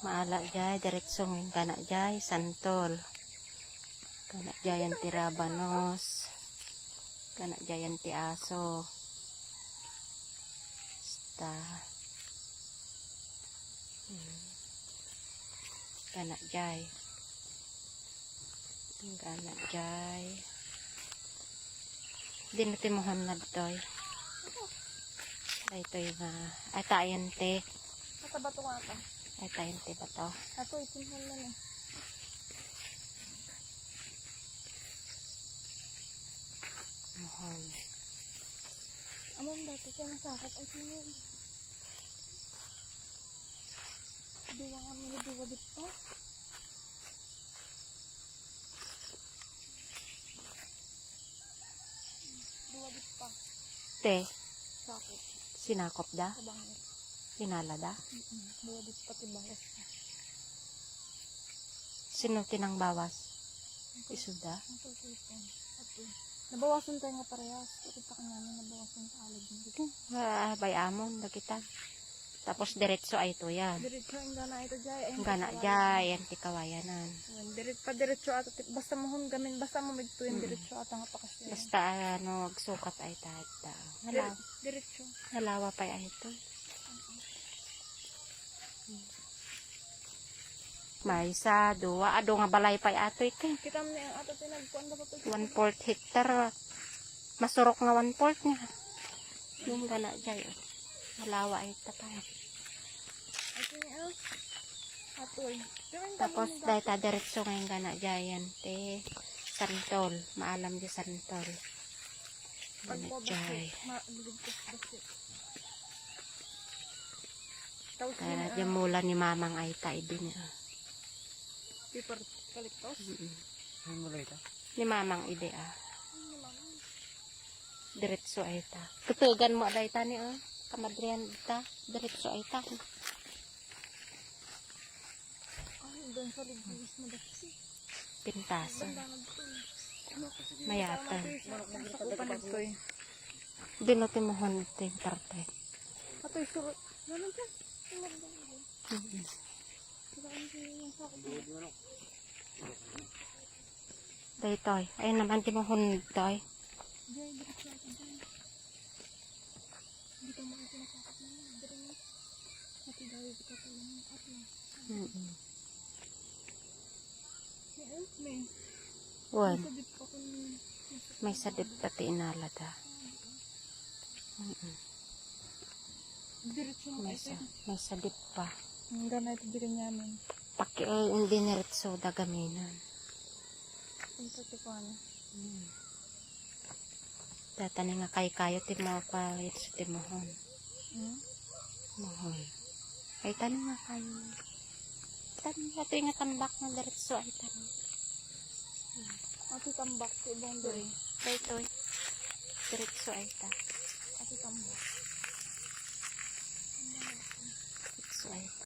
Maala jay, diretsong kana jay, santol. Kana jay ang tirabanos. Kana jay ang tiaso. Sta. Kana jay. Kana jay. Dinutimuhan na ditoy. Ay toy nga. Ay tayan te. Sa bato nga ka. Ay tayan te ba to? Ato, itinhan na na. Mohon. Among dati siya nasakit. Ay, sino? Diwa nga mo diwa dito. Diwa dito. Te, Sakit. sinakop da? Sa bangit. Sinala da? Diwa dito pati bawas. Sino tinang bawas? Isuda? Ang tutusin. Ato. Nabawasan tayo nga parehas. Kita ka namin nabawasan sa alag dito. Bayamon na kita. Tapos diretso ay ito yan. Diretso ang gana ito jay. Ang gana jay, yan tikawayanan. Diretso ato. Basta mo gamin. Basta mo magto yung diretso ato nga pakasya. Basta ano, sukat ay tata. Diretso. Nalawa pa ay ito. May isa, duwa, ado nga balay pa ay ato ito. Kita mo na yung ato tinagpuan ba ito? 1/4 hektar. Masurok nga 1/4 niya. Yung gana jay. Nalawa ay tatay. Ato niya. Atoy. Tapos dahil ta diretso ngayon gana jay yan. Te, santol. Maalam di santol. Gana jay. Kaya yung mula ni mamang ay tayo din. Paper kaliktos? Ano mo ito? Ni mamang ide Diretso ay ta. Tutugan mo aday ta ni kamadrian ta. Diretso ay ta. Ay, doon sa ligis mo dati. Pintasan. Ano Mayatan. Sakupan ito eh. Dinutin mo honte yung parte. Ato'y surot. Ganun dyan. Daytoy. Ayun naman di mo hontoy. Diyan, diretso ito dyan. Hindi ka makasinasakat na yun. Diyan. Matigawi ka ito yung ato. May. Wan. Sadip pa kung May sadip pati inalada. diretso mo ito. May sadip pa. Ang gana ito din namin. Paki hindi niretso dagaminan. Ang pati ko ano. Datani nga kayo ti mo pa ito ti mohon. Mohon. Ay tani nga kayo. Tani ato nga tambak nga diretso ay tani. Ato tambak sa ibang diri. Daytoy. Diretso ay ta. Ato tambak. Diretso ay ta.